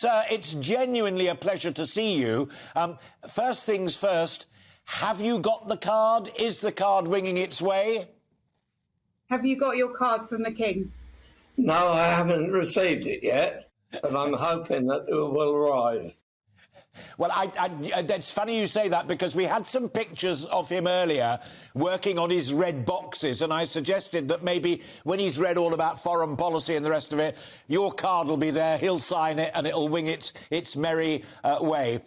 It's genuinely a pleasure to see you. First things first, have you got the card? Is the card winging its way? Have you got your card from the King? No, I haven't received it yet, but I'm hoping that it will arrive. Well, it's funny you say that, because we had some pictures of him earlier working on his red boxes, and I suggested that maybe when he's read all about foreign policy and the rest of it, your card will be there, he'll sign it, and it'll wing its merry way.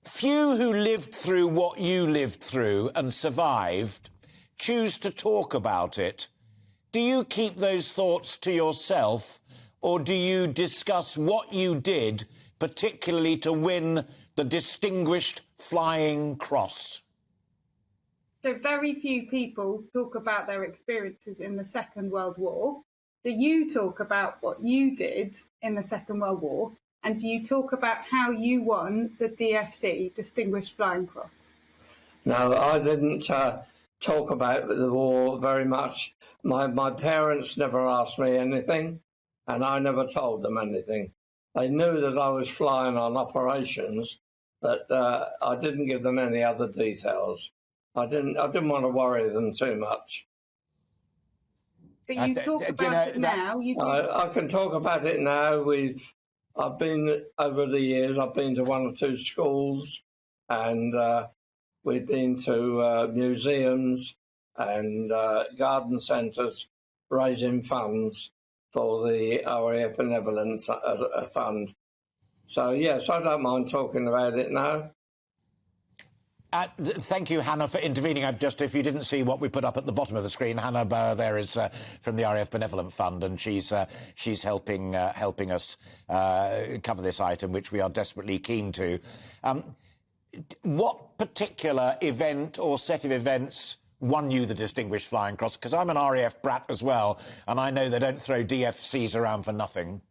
Few who lived through what you lived through and survived choose to talk about it. Do you keep those thoughts to yourself, or do you discuss what you did, particularly to win the Distinguished Flying Cross? So very few people talk about their experiences in the Second World War. Do you talk about what you did in the Second World War? And do you talk about how you won the DFC, Distinguished Flying Cross? No, I didn't talk about the war very much. My parents never asked me anything, and I never told them anything. They knew that I was flying on operations, but I didn't give them any other details. I didn't want to worry them too much. But you talk about it now. I can talk about it now. I've been, over the years, I've been to one or two schools, and we've been to museums and garden centres raising funds for the RAF Benevolence Fund. So, yes, I don't mind talking about it now. Thank you, Hannah, for intervening. If you didn't see what we put up at the bottom of the screen, Hannah Burr there is from the RAF Benevolent Fund, and she's helping us cover this item, which we are desperately keen to. What particular event or set of events won you the Distinguished Flying Cross? Because I'm an RAF brat as well, and I know they don't throw DFCs around for nothing.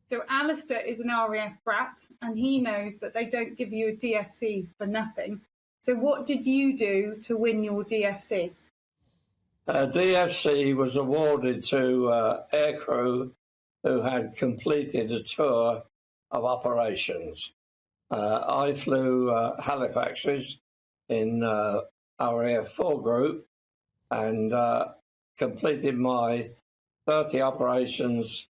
So Alistair is an RAF brat, and he knows that they don't give you a DFC for nothing. So what did you do to win your DFC? DFC was awarded to aircrew who had completed a tour of operations. I flew Halifaxes in RAF 4 group and completed my 30 operations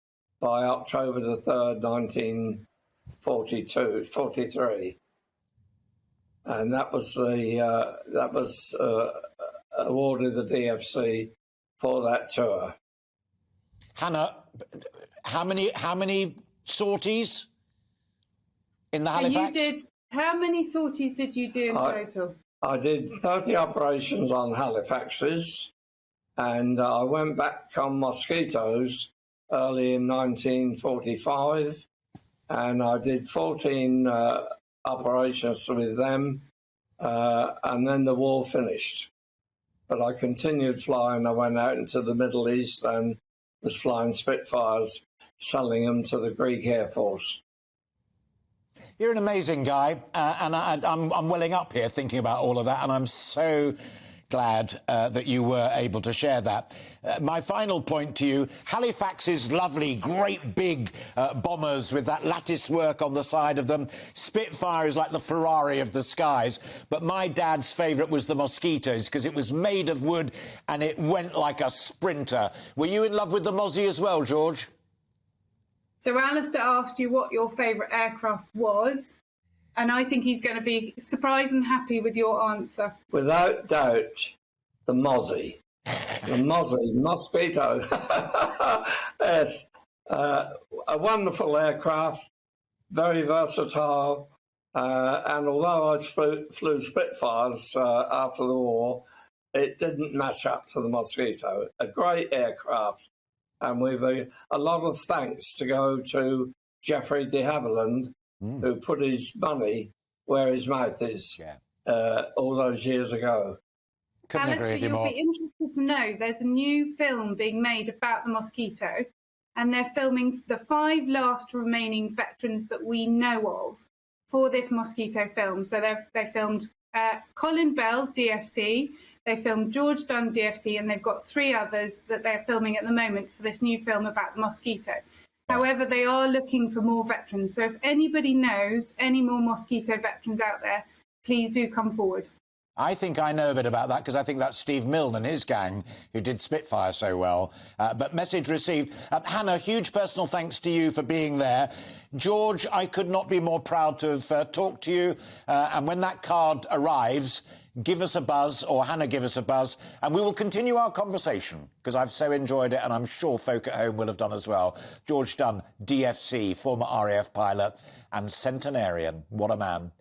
by October the 3rd, 1943, and that was awarded the DFC for that tour. Hannah, how many sorties in the Halifax? How many sorties did you do in total? I did 30 operations on Halifaxes, and I went back on Mosquitoes early in 1945, and I did 14 operations with them, and then the war finished. But I continued flying. I went out into the Middle East and was flying Spitfires, selling them to the Greek Air Force. You're an amazing guy, and I'm welling up here thinking about all of that, and I'm so glad that you were able to share that. My final point to you, Halifax is lovely, great big bombers with that lattice work on the side of them. Spitfire is like the Ferrari of the skies, but my dad's favourite was the Mosquitoes because it was made of wood and it went like a sprinter. Were you in love with the Mozzie as well, George? So Alistair asked you what your favourite aircraft was, and I think he's going to be surprised and happy with your answer. Without doubt, the Mozzie. The Mozzie, Mosquito. Yes, a wonderful aircraft, very versatile, and although I flew Spitfires after the war, it didn't match up to the Mosquito. A great aircraft, and with a lot of thanks to go to Geoffrey de Havilland, who put his money where his mouth is all those years ago. Alistair, you'll be interested to know there's a new film being made about the Mosquito, and they're filming the 5 last remaining veterans that we know of for this Mosquito film. So they filmed Colin Bell, DFC, they filmed George Dunn, DFC, and they've got 3 others that they're filming at the moment for this new film about the Mosquito. However, they are looking for more veterans. So if anybody knows any more mosquito veterans out there, please do come forward. I think I know a bit about that because I think that's Steve Milne and his gang who did Spitfire so well. But message received. Hannah, huge personal thanks to you for being there. George, I could not be more proud to have talked to you. And when that card arrives, give us a buzz, or Hannah, give us a buzz, and we will continue our conversation because I've so enjoyed it, and I'm sure folk at home will have done as well. George Dunn, DFC, former RAF pilot and centenarian. What a man.